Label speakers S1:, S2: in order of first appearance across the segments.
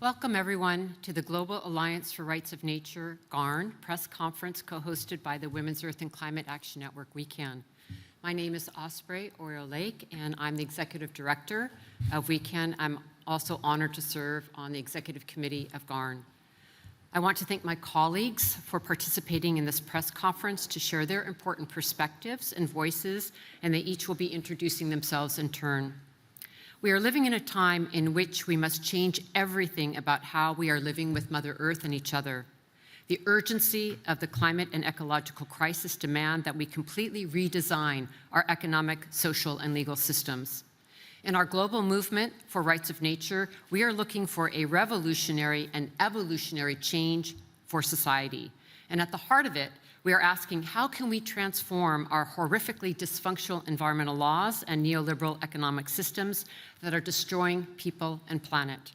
S1: Welcome, everyone, to the Global Alliance for Rights of Nature, GARN, press conference co-hosted by the Women's Earth and Climate Action Network, WECAN. My name is Osprey, Orielle, and I'm the Executive Director of WECAN. I'm also honored to serve on the Executive Committee of GARN. I want to thank my colleagues for participating in this press conference to share their important perspectives and voices, and they each will be introducing themselves in turn. We are living in a time in which we must change everything about how we are living with Mother Earth and each other. The urgency of the climate and ecological crisis demand that we completely redesign our economic, social, and legal systems. In our global movement for rights of nature, we are looking for a revolutionary and evolutionary change for society. And at the heart of it, we are asking, how can we transform our horrifically dysfunctional environmental laws and neoliberal economic systems that are destroying people and planet?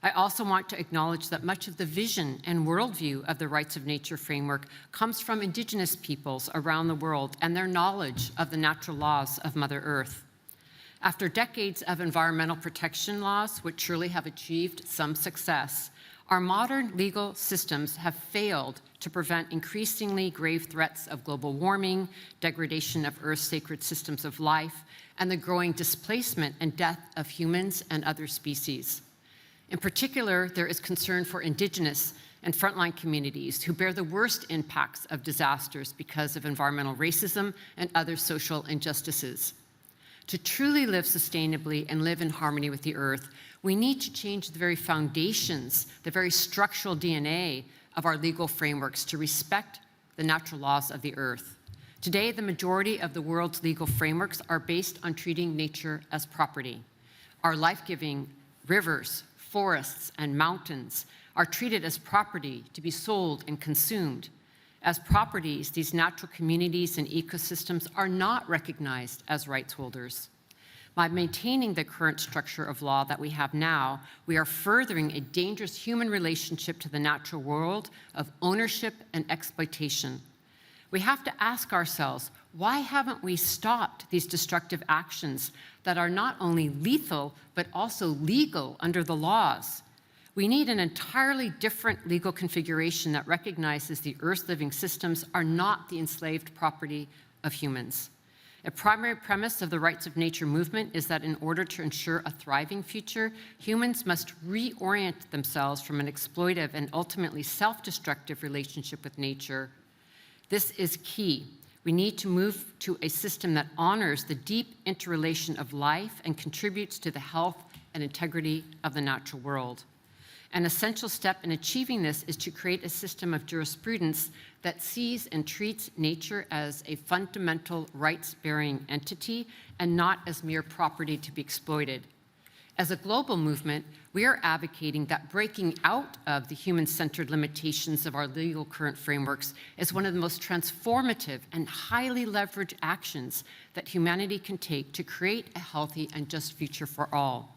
S1: I also want to acknowledge that much of the vision and worldview of the Rights of Nature framework comes from Indigenous peoples around the world and their knowledge of the natural laws of Mother Earth. After decades of environmental protection laws, which surely have achieved some success, our modern legal systems have failed to prevent increasingly grave threats of global warming, degradation of Earth's sacred systems of life, and the growing displacement and death of humans and other species. In particular, there is concern for Indigenous and frontline communities who bear the worst impacts of disasters because of environmental racism and other social injustices. To truly live sustainably and live in harmony with the Earth, we need to change the very foundations, the very structural DNA of our legal frameworks to respect the natural laws of the Earth. Today, the majority of the world's legal frameworks are based on treating nature as property. Our life-giving rivers, forests, and mountains are treated as property to be sold and consumed. As properties, these natural communities and ecosystems are not recognized as rights holders. By maintaining the current structure of law that we have now, we are furthering a dangerous human relationship to the natural world of ownership and exploitation. We have to ask ourselves, why haven't we stopped these destructive actions that are not only lethal, but also legal under the laws? We need an entirely different legal configuration that recognizes the Earth's living systems are not the enslaved property of humans. A primary premise of the Rights of Nature movement is that in order to ensure a thriving future, humans must reorient themselves from an exploitive and ultimately self-destructive relationship with nature. This is key. We need to move to a system that honors the deep interrelation of life and contributes to the health and integrity of the natural world. An essential step in achieving this is to create a system of jurisprudence that sees and treats nature as a fundamental rights-bearing entity and not as mere property to be exploited. As a global movement, we are advocating that breaking out of the human-centered limitations of our legal current frameworks is one of the most transformative and highly leveraged actions that humanity can take to create a healthy and just future for all.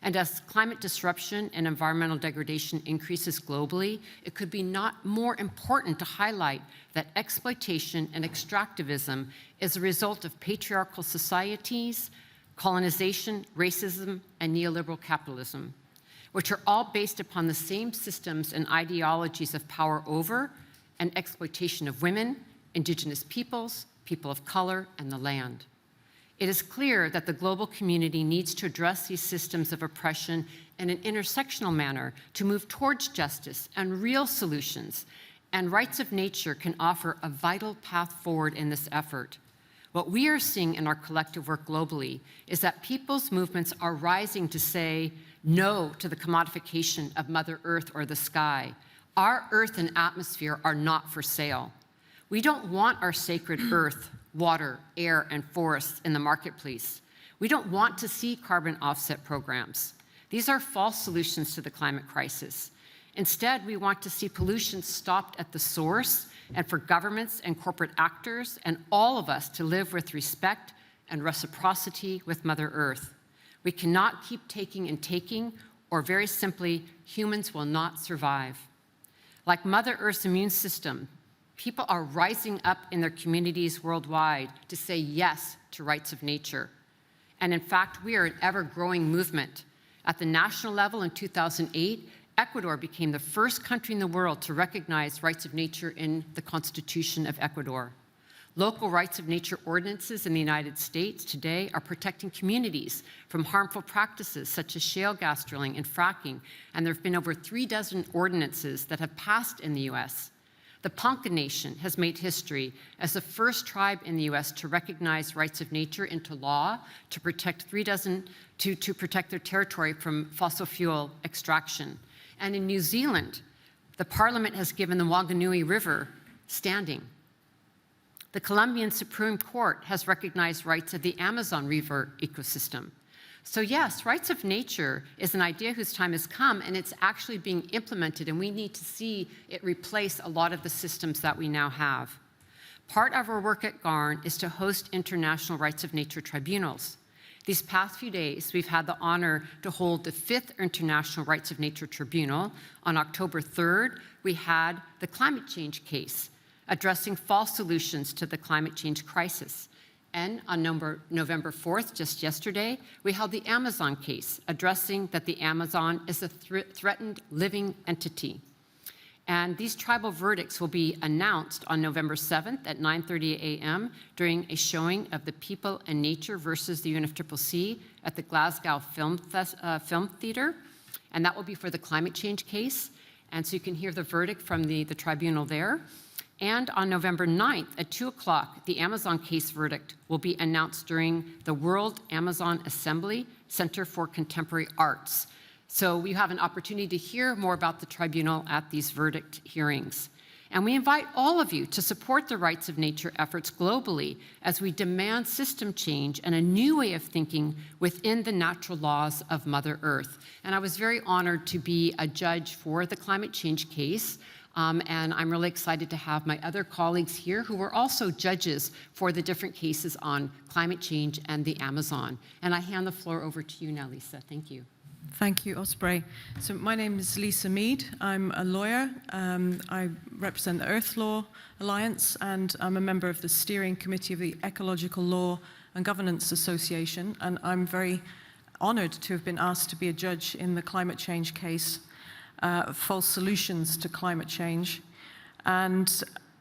S1: And as climate disruption and environmental degradation increases globally, it could be not more important to highlight that exploitation and extractivism is a result of patriarchal societies, colonization, racism, and neoliberal capitalism, which are all based upon the same systems and ideologies of power over and exploitation of women, Indigenous peoples, people of color, and the land. It is clear that the global community needs to address these systems of oppression in an intersectional manner to move towards justice and real solutions, and Rights of Nature can offer a vital path forward in this effort. What we are seeing in our collective work globally is that people's movements are rising to say no to the commodification of Mother Earth or the sky. Our earth and atmosphere are not for sale. We don't want our sacred earth, water, air, and forests in the marketplace. We don't want to see carbon offset programs. These are false solutions to the climate crisis. Instead, we want to see pollution stopped at the source and for governments and corporate actors and all of us to live with respect and reciprocity with Mother Earth. We cannot keep taking and taking, or very simply, humans will not survive. Like Mother Earth's immune system, people are rising up in their communities worldwide to say yes to rights of nature. And in fact, we are an ever-growing movement. At the national level in 2008, Ecuador became the first country in the world to recognize rights of nature in the Constitution of Ecuador. Local rights of nature ordinances in the United States today are protecting communities from harmful practices such as shale gas drilling and fracking, and there have been over 36 ordinances that have passed in the U.S. The Ponca Nation has made history as the first tribe in the U.S. to recognize rights of nature into law to protect to protect their territory from fossil fuel extraction. And in New Zealand, the Parliament has given the Wanganui River standing. The Colombian Supreme Court has recognized rights of the Amazon River ecosystem. So yes, rights of nature is an idea whose time has come, and it's actually being implemented, and we need to see it replace a lot of the systems that we now have. Part of our work at GARN is to host international rights of nature tribunals. These past few days, we've had the honor to hold the 5th International Rights of Nature Tribunal. On October 3rd, we had the climate change case, addressing false solutions to the climate change crisis. And on November 4th, just yesterday, we held the Amazon case, addressing that the Amazon is a threatened living entity. And these tribal verdicts will be announced on November 7th at 9:30 a.m. during a showing of The People and Nature versus the UNFCCC at the Glasgow Film Theatre. And that will be for the climate change case. And so you can hear the verdict from the tribunal there. And on November 9th at 2 o'clock, the Amazon case verdict will be announced during the World Amazon Assembly Center for Contemporary Arts. So we have an opportunity to hear more about the tribunal at these verdict hearings. And we invite all of you to support the rights of nature efforts globally as we demand system change and a new way of thinking within the natural laws of Mother Earth. And I was very honored to be a judge for the climate change case. And I'm really excited to have my other colleagues here who were also judges for the different cases on climate change and the Amazon. And I hand the floor over to you now, Lisa. Thank you.
S2: Thank you, Osprey. So my name is Lisa Mead. I'm a lawyer. I represent the Earth Law Alliance, and I'm a member of the steering committee of the Ecological Law and Governance Association. And I'm very honored to have been asked to be a judge in the climate change case. False solutions to climate change. And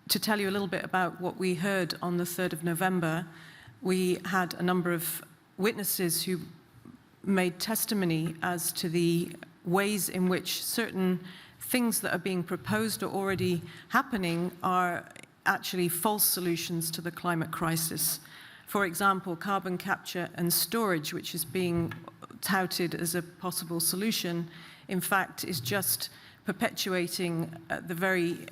S2: to tell you a little bit about what we heard on the 3rd of November, we had a number of witnesses who made testimony as to the ways in which certain things that are being proposed or already happening are actually false solutions to the climate crisis. For example, carbon capture and storage, which is being touted as a possible solution, in fact, is just perpetuating the very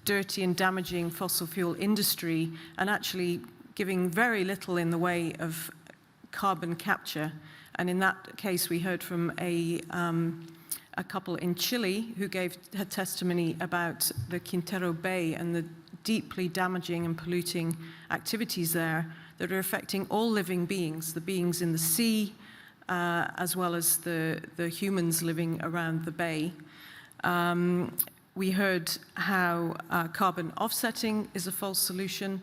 S2: dirty and damaging fossil fuel industry and actually giving very little in the way of carbon capture. And in that case, we heard from a couple in Chile who gave her testimony about the Quintero Bay and the deeply damaging and polluting activities there that are affecting all living beings, the beings in the sea, as well as the humans living around the bay. We heard how carbon offsetting is a false solution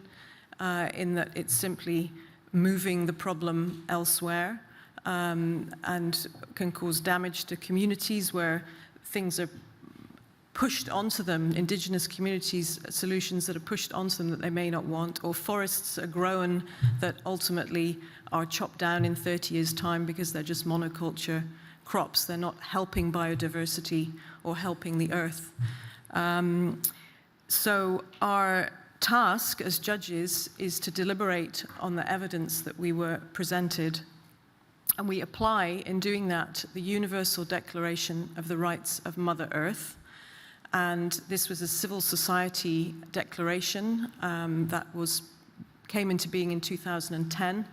S2: in that it's simply moving the problem elsewhere and can cause damage to communities where things are pushed onto them, indigenous communities, solutions that are pushed onto them that they may not want, or forests are grown that ultimately are chopped down in 30 years' time because they're just monoculture crops. They're not helping biodiversity or helping the earth. So our task as judges is to deliberate on the evidence that we were presented, and we apply, in doing that, the Universal Declaration of the Rights of Mother Earth. And this was a civil society declaration that came into being in 2010.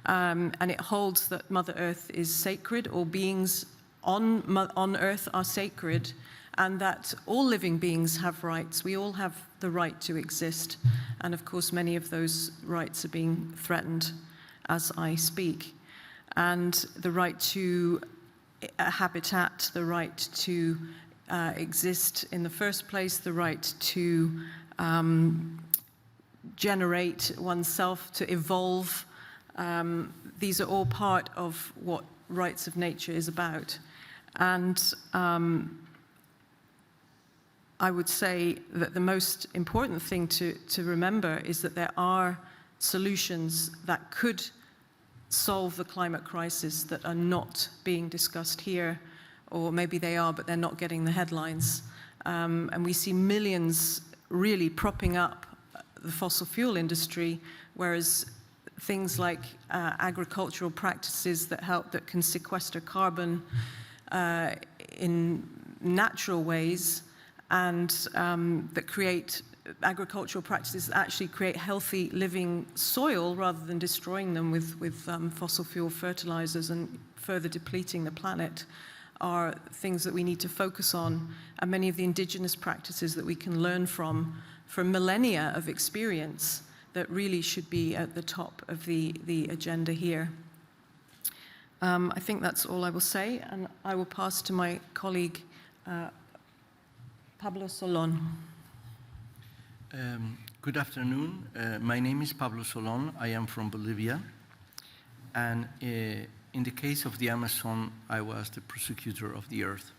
S2: And it holds that Mother Earth is sacred, all beings on Earth are sacred, and that all living beings have rights. We all have the right to exist. And of course, many of those rights are being threatened as I speak. And the right to a habitat, the right to exist in the first place, the right to generate oneself, to evolve. These are all part of what rights of nature is about. And I would say that the most important thing to remember is that there are solutions that could solve the climate crisis that are not being discussed here, or maybe they are, but they're not getting the headlines. And we see millions really propping up the fossil fuel industry, whereas things like agricultural practices that can sequester carbon in natural ways and that create agricultural practices that actually create healthy living soil rather than destroying them with fossil fuel fertilizers and further depleting the planet are things that we need to focus on, and many of the indigenous practices that we can learn from for millennia of experience that really should be at the top of the agenda here. I think that's all I will say, and I will pass to my colleague, Pablo Solon.
S3: Good afternoon. My name is Pablo Solon. I am from Bolivia. And in the case of the Amazon, I was the prosecutor of the earth.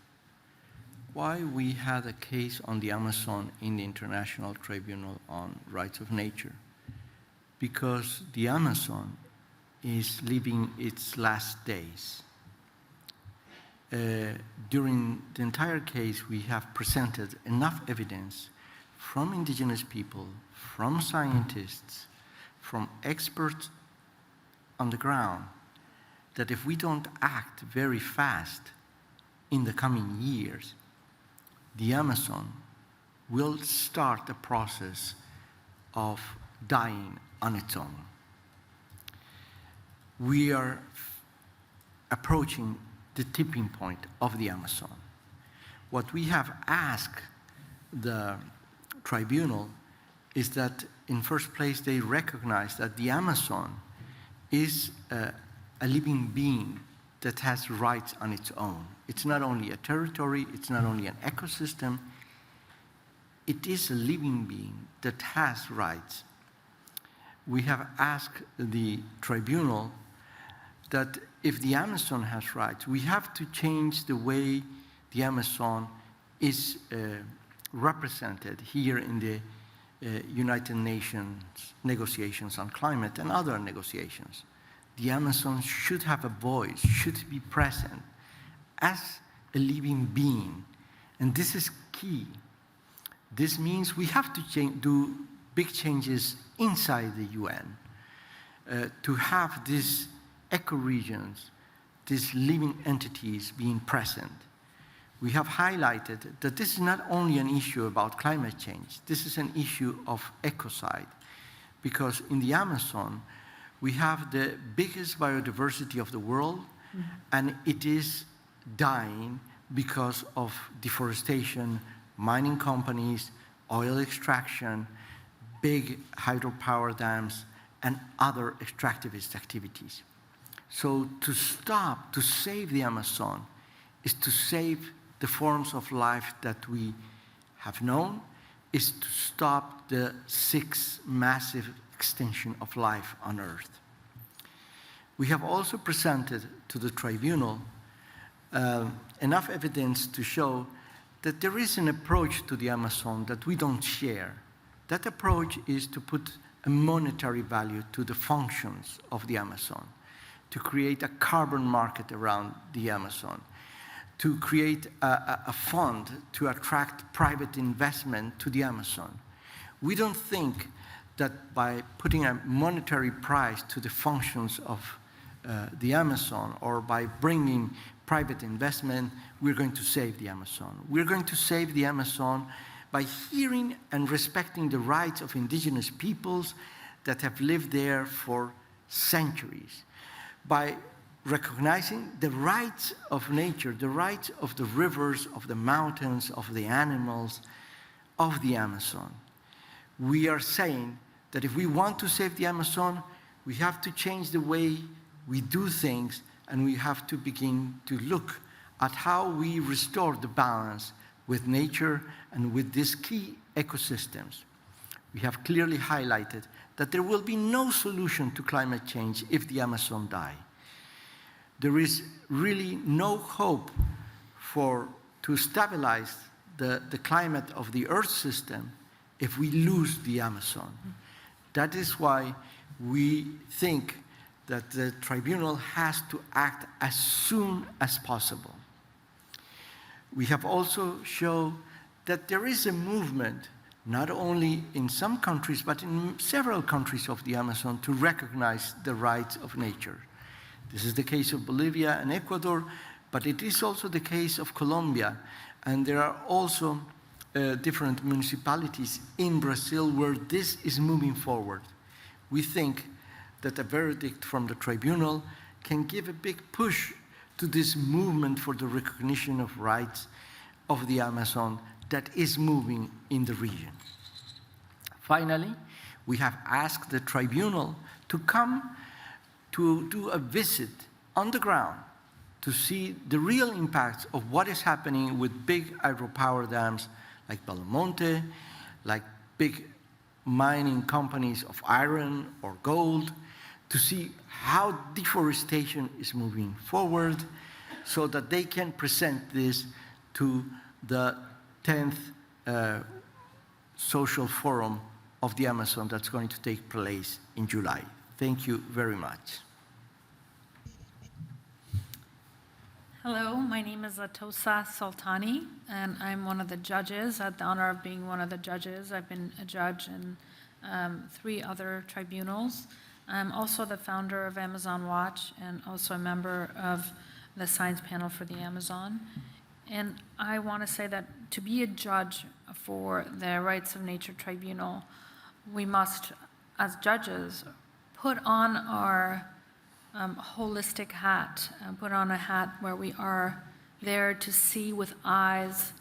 S3: Why we had a case on the Amazon in the International Tribunal on Rights of Nature? Because the Amazon is living its last days. During the entire case, we have presented enough evidence from indigenous people, from scientists, from experts on the ground, that if we don't act very fast in the coming years, the Amazon will start a process of dying on its own. We are approaching the tipping point of the Amazon. What we have asked the tribunal is that, in first place, they recognize that the Amazon is a living being that has rights on its own. It's not only a territory, it's not only an ecosystem, it is a living being that has rights. We have asked the tribunal that if the Amazon has rights, we have to change the way the Amazon is represented here in the United Nations negotiations on climate and other negotiations. The Amazon should have a voice, should be present as a living being. And this is key. This means we have to do big changes inside the UN to have these ecoregions, these living entities being present. We have highlighted that this is not only an issue about climate change, this is an issue of ecocide, because in the Amazon, we have the biggest biodiversity of the world, and it is dying because of deforestation, mining companies, oil extraction, big hydropower dams, and other extractivist activities. So to stop, to save the Amazon, is to save the forms of life that we have known, is to stop the 6 massive extinction of life on Earth. We have also presented to the tribunal enough evidence to show that there is an approach to the Amazon that we don't share. That approach is to put a monetary value to the functions of the Amazon, to create a carbon market around the Amazon, to create a fund to attract private investment to the Amazon. We don't think that by putting a monetary price to the functions of the Amazon, or by bringing private investment, we're going to save the Amazon. We're going to save the Amazon by hearing and respecting the rights of indigenous peoples that have lived there for centuries, by recognizing the rights of nature, the rights of the rivers, of the mountains, of the animals, of the Amazon. We are saying that if we want to save the Amazon, we have to change the way we do things, and we have to begin to look at how we restore the balance with nature and with these key ecosystems. We have clearly highlighted that there will be no solution to climate change if the Amazon die. There is really no hope to stabilize the climate of the Earth system if we lose the Amazon. That is why we think that the tribunal has to act as soon as possible. We have also shown that there is a movement, not only in some countries, but in several countries of the Amazon, to recognize the rights of nature. This is the case of Bolivia and Ecuador, but it is also the case of Colombia. And there are also different municipalities in Brazil where this is moving forward. We think that a verdict from the tribunal can give a big push to this movement for the recognition of rights of the Amazon that is moving in the region. Finally, we have asked the tribunal to come to do a visit on the ground to see the real impacts of what is happening with big hydropower dams like Belo Monte, like big mining companies of iron or gold, to see how deforestation is moving forward so that they can present this to the 10th Social Forum of the Amazon that's going to take place in July. Thank you very much.
S4: Hello, my name is Lata Sultana, and I'm one of the judges. I had the honor of being one of the judges. I've been a judge in 3 other tribunals. I'm also the founder of Amazon Watch and also a member of the Science Panel for the Amazon. And I want to say that to be a judge for the Rights of Nature Tribunal, we must, as judges, put on our holistic hat, put on a hat where we are there to see with eyes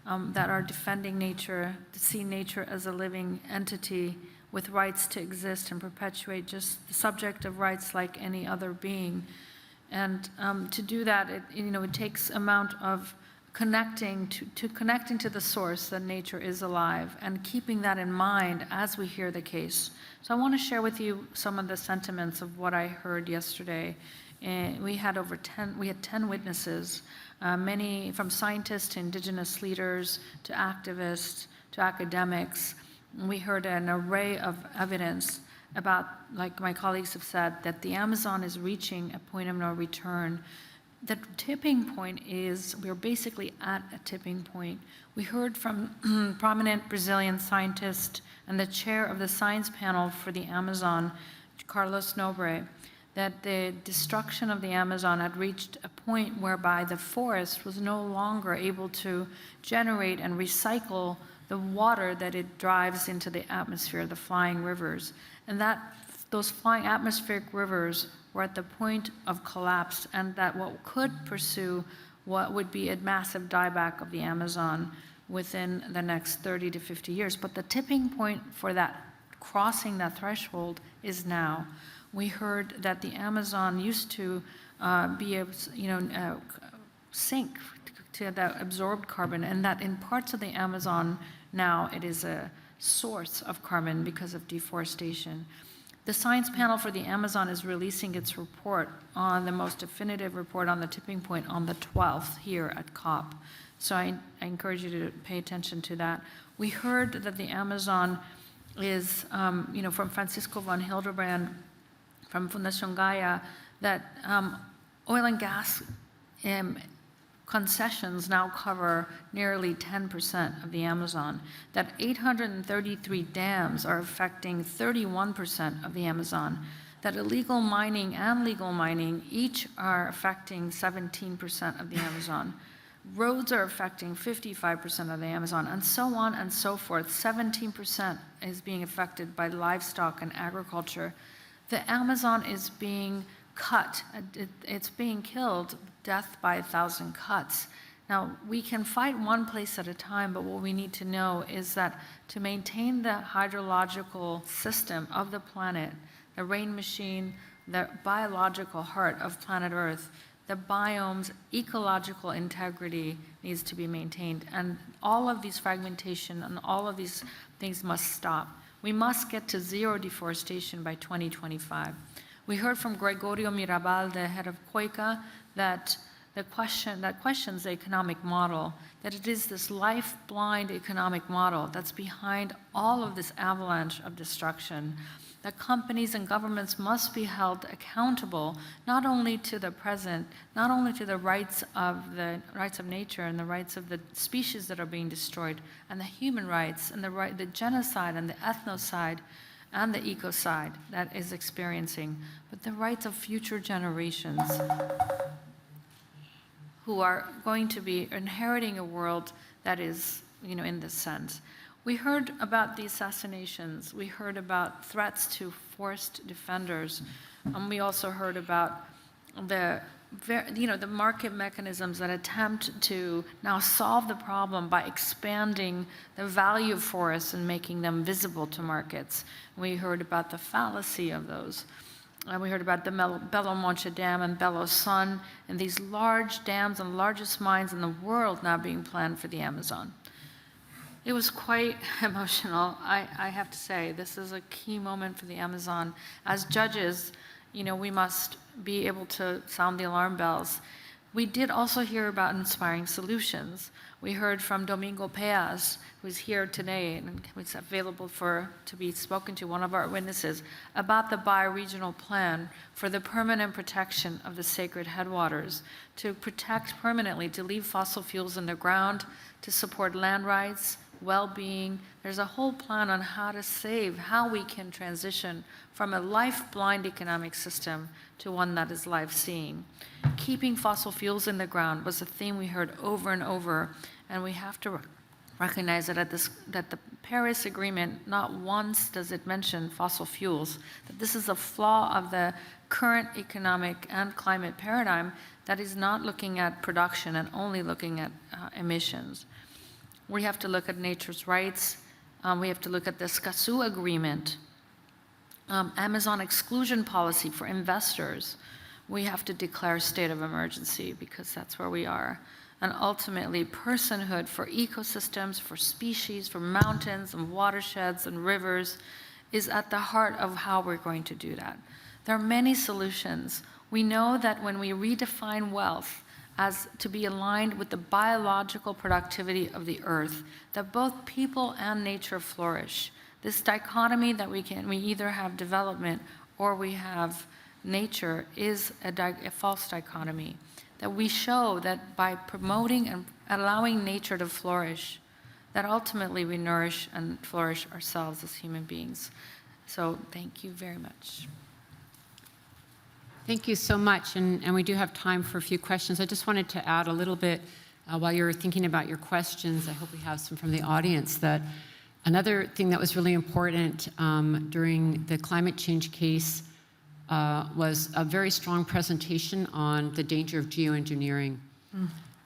S4: that are defending nature, to see nature as a living entity with rights to exist and perpetuate, just the subject of rights like any other being. And to do that, it takes amount of connecting to the source that nature is alive and keeping that in mind as we hear the case. So I want to share with you some of the sentiments of what I heard yesterday. We had 10 witnesses, many from scientists to indigenous leaders to activists to academics. We heard an array of evidence about, like my colleagues have said, that the Amazon is reaching a point of no return. The tipping point is, we're basically at a tipping point. We heard from prominent Brazilian scientist and the chair of the Science Panel for the Amazon, Carlos Nobre, that the destruction of the Amazon had reached a point whereby the forest was no longer able to generate and recycle the water that it drives into the atmosphere, the flying rivers. And that those flying atmospheric rivers were at the point of collapse, and that what could pursue what would be a massive dieback of the Amazon within the next 30 to 50 years. But the tipping point for that, crossing that threshold, is now. We heard that the Amazon used to be a sink to the absorbed carbon, and that in parts of the Amazon now it is a source of carbon because of deforestation. The Science Panel for the Amazon is releasing its report on the most definitive report on the tipping point on the 12th here at COP. So I encourage you to pay attention to that. We heard that the Amazon is, from Francisco von Hildebrand, from Fundación Gaia, that oil and gas concessions now cover nearly 10% of the Amazon, that 833 dams are affecting 31% of the Amazon, that illegal mining and legal mining each are affecting 17% of the Amazon. Roads are affecting 55% of the Amazon, and so on and so forth. 17% is being affected by livestock and agriculture. The Amazon is being cut. It's being killed, death by 1,000 cuts. Now, we can fight one place at a time, but what we need to know is that to maintain the hydrological system of the planet, the rain machine, the biological heart of planet Earth, the biome's ecological integrity needs to be maintained. And all of these fragmentation and all of these things must stop. We must get to zero deforestation by 2025. We heard from Gregorio Mirabal, the head of COICA, that that questions the economic model, that it is this life-blind economic model that's behind all of this avalanche of destruction, that companies and governments must be held accountable not only to the present, not only to the rights of nature and the rights of the species that are being destroyed, and the human rights and the genocide and the ethnocide and the ecocide that is experiencing, but the rights of future generations who are going to be inheriting a world that is, in this sense. We heard about the assassinations. We heard about threats to forced defenders. We also heard about the market mechanisms that attempt to now solve the problem by expanding the value of forests and making them visible to markets. We heard about the fallacy of those. We heard about the Belo Monte Dam and Belo Sun, and these large dams and largest mines in the world now being planned for the Amazon. It was quite emotional, I have to say. This is a key moment for the Amazon. As judges, we must be able to sound the alarm bells. We did also hear about inspiring solutions. We heard from Domingo Peas, who's here today and who's available to be spoken to, one of our witnesses, about the bioregional plan for the permanent protection of the sacred headwaters, to protect permanently, to leave fossil fuels in the ground, to support land rights, well-being. There's a whole plan on how we can transition from a life-blind economic system to one that is life-seeing. Keeping fossil fuels in the ground was a theme we heard over and over, and we have to recognize that that the Paris Agreement, not once does it mention fossil fuels, that this is a flaw of the current economic and climate paradigm that is not looking at production and only looking at emissions. We have to look at nature's rights. We have to look at the Escazú Agreement, Amazon exclusion policy for investors. We have to declare a state of emergency because that's where we are. And ultimately, personhood for ecosystems, for species, for mountains and watersheds and rivers is at the heart of how we're going to do that. There are many solutions. We know that when we redefine wealth as to be aligned with the biological productivity of the earth, that both people and nature flourish. This dichotomy that we either have development or we have nature is a false dichotomy. That we show that by promoting and allowing nature to flourish, that ultimately we nourish and flourish ourselves as human beings. So thank you very much.
S1: Thank you so much, and we do have time for a few questions. I just wanted to add a little bit while you're thinking about your questions. I hope we have some from the audience. That another thing that was really important during the climate change case was a very strong presentation on the danger of geoengineering.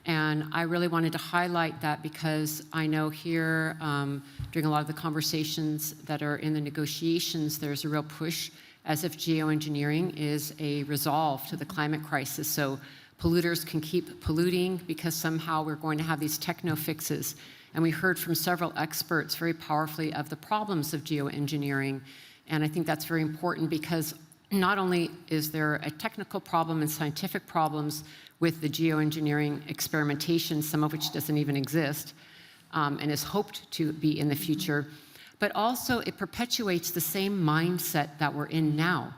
S1: And I really wanted to highlight that because I know here during a lot of the conversations that are in the negotiations, there's a real push as if geoengineering is a resolve to the climate crisis. So polluters can keep polluting because somehow we're going to have these techno fixes. And we heard from several experts very powerfully of the problems of geoengineering. And I think that's very important because not only is there a technical problem and scientific problems with the geoengineering experimentation, some of which doesn't even exist and is hoped to be in the future, but also it perpetuates the same mindset that we're in now.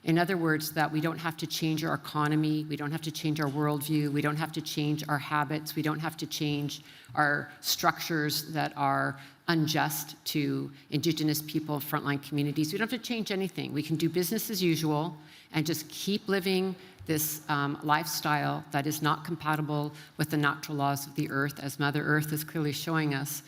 S1: In other words, that we don't have to change our economy, we don't have to change our worldview, we don't have to change our habits, we don't have to change our structures that are unjust to indigenous people, frontline communities. We don't have to change anything. We can do business as usual and just keep living this lifestyle that is not compatible with the natural laws of the earth, as Mother Earth is clearly showing us.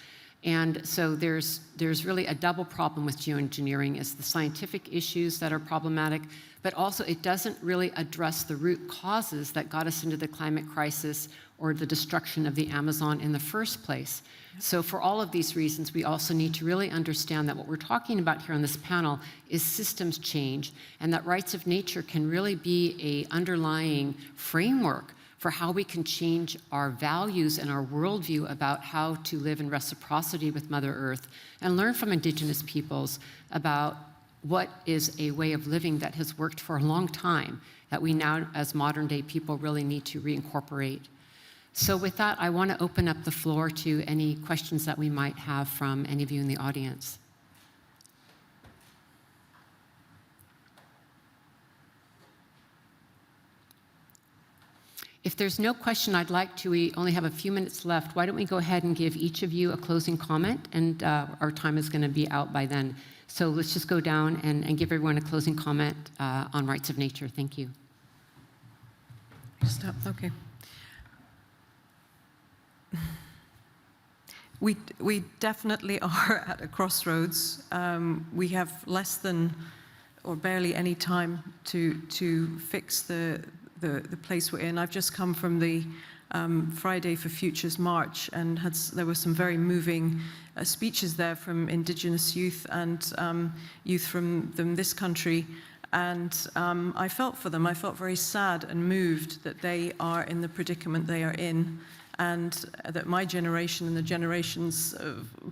S1: And so there's really a double problem with geoengineering. It's the scientific issues that are problematic, but also it doesn't really address the root causes that got us into the climate crisis or the destruction of the Amazon in the first place. So for all of these reasons, we also need to really understand that what we're talking about here on this panel is systems change, and that rights of nature can really be an underlying framework for how we can change our values and our worldview about how to live in reciprocity with Mother Earth and learn from indigenous peoples about what is a way of living that has worked for a long time that we now, as modern-day people, really need to reincorporate. So with that, I want to open up the floor to any questions that we might have from any of you in the audience. If there's no question, I'd like to, we only have a few minutes left, why don't we go ahead and give each of you a closing comment, and our time is going to be out by then. So let's just go down and give everyone a closing comment on Rights of Nature. Thank you.
S2: Stop. Okay. We definitely are at a crossroads. We have less than or barely any time to fix the place we're in. I've just come from the Friday for Futures March, and there were some very moving speeches there from Indigenous youth and youth from this country. And I felt for them. I felt very sad and moved that they are in the predicament they are in, and that my generation and the generations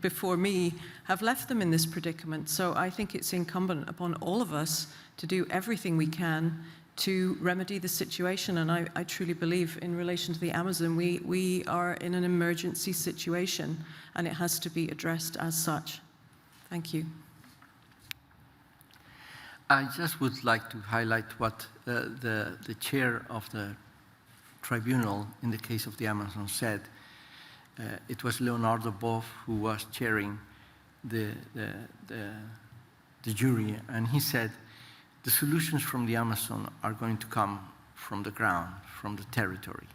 S2: before me have left them in this predicament. So I think it's incumbent upon all of us to do everything we can to remedy the situation. And I truly believe, in relation to the Amazon, we are in an emergency situation, and it has to be addressed as such. Thank you.
S3: I just would like to highlight what the chair of the tribunal in the case of the Amazon said. It was Leonardo Boff who was chairing the jury, and he said, the solutions from the Amazon are going to come from the ground, from the territory.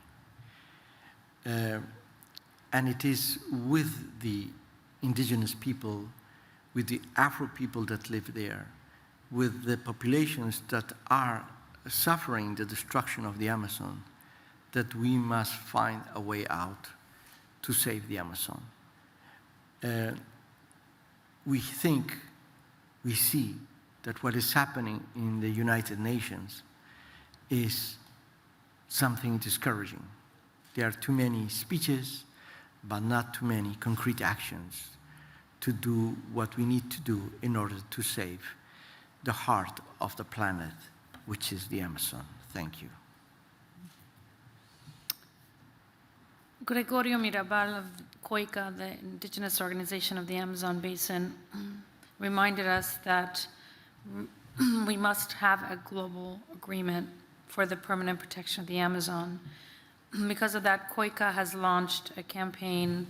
S3: And it is with the indigenous people, with the Afro people that live there, with the populations that are suffering the destruction of the Amazon, that we must find a way out to save the Amazon. We see that what is happening in the United Nations is something discouraging. There are too many speeches, but not too many concrete actions to do what we need to do in order to save the heart of the planet, which is the Amazon. Thank you.
S4: Gregorio Mirabal of COICA, the Indigenous Organization of the Amazon Basin, reminded us that we must have a global agreement for the permanent protection of the Amazon. Because of that, COICA has launched a campaign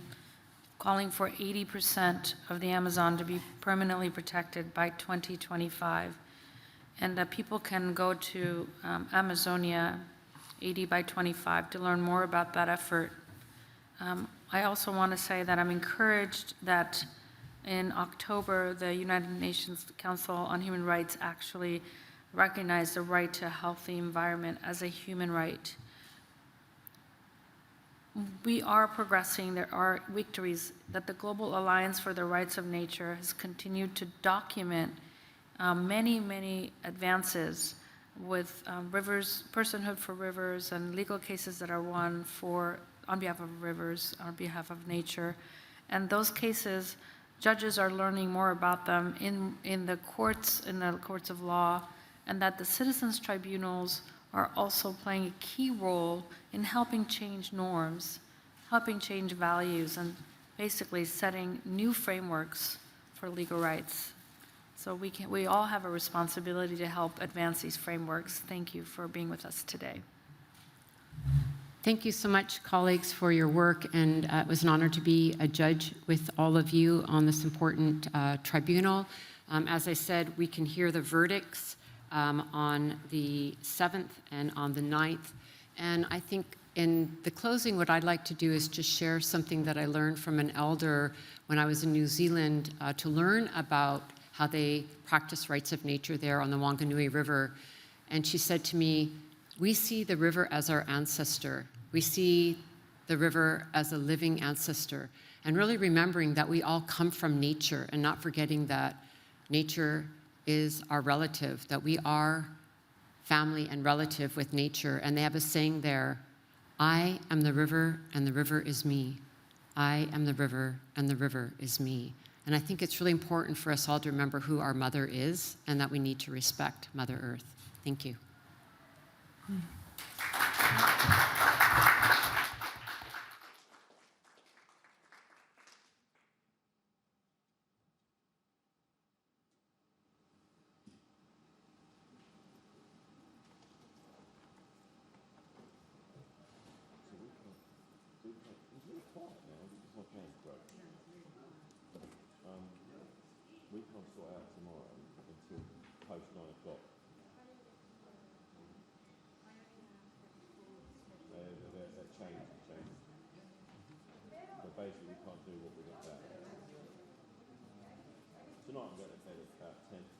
S4: calling for 80% of the Amazon to be permanently protected by 2025. And people can go to Amazonia 80 by 25 to learn more about that effort. I also want to say that I'm encouraged that in October, the United Nations Council on Human Rights actually recognized the right to a healthy environment as a human right. We are progressing. There are victories that the Global Alliance for the Rights of Nature has continued to document many advances with rivers, personhood for rivers, and legal cases that are won on behalf of rivers, on behalf of nature. And those cases, judges are learning more about them in the courts of law, and that the citizens' tribunals are also playing a key role in helping change norms, helping change values, and basically setting new frameworks for legal rights. So we all have a responsibility to help advance these frameworks. Thank you for being with us today.
S1: Thank you so much, colleagues, for your work, and it was an honor to be a judge with all of you on this important tribunal. As I said, we can hear the verdicts on the 7th and on the 9th, and I think in the closing, what I'd like to do is just share something that I learned from an elder when I was in New Zealand to learn about how they practice rights of nature there on the Wanganui River. And she said to me, we see the river as our ancestor. We see the river as a living ancestor. And really remembering that we all come from nature, and not forgetting that nature is our relative, that we are family and relative with nature. And they have a saying there, I am the river and the river is me. I am the river and the river is me. And I think it's really important for us all to remember who our mother is, and that we need to respect Mother Earth. Thank you.
S5: We can't sort out tomorrow until post 9 o'clock. That changed. But basically we can't do what we got there. Tonight I'm going to bed at about 10.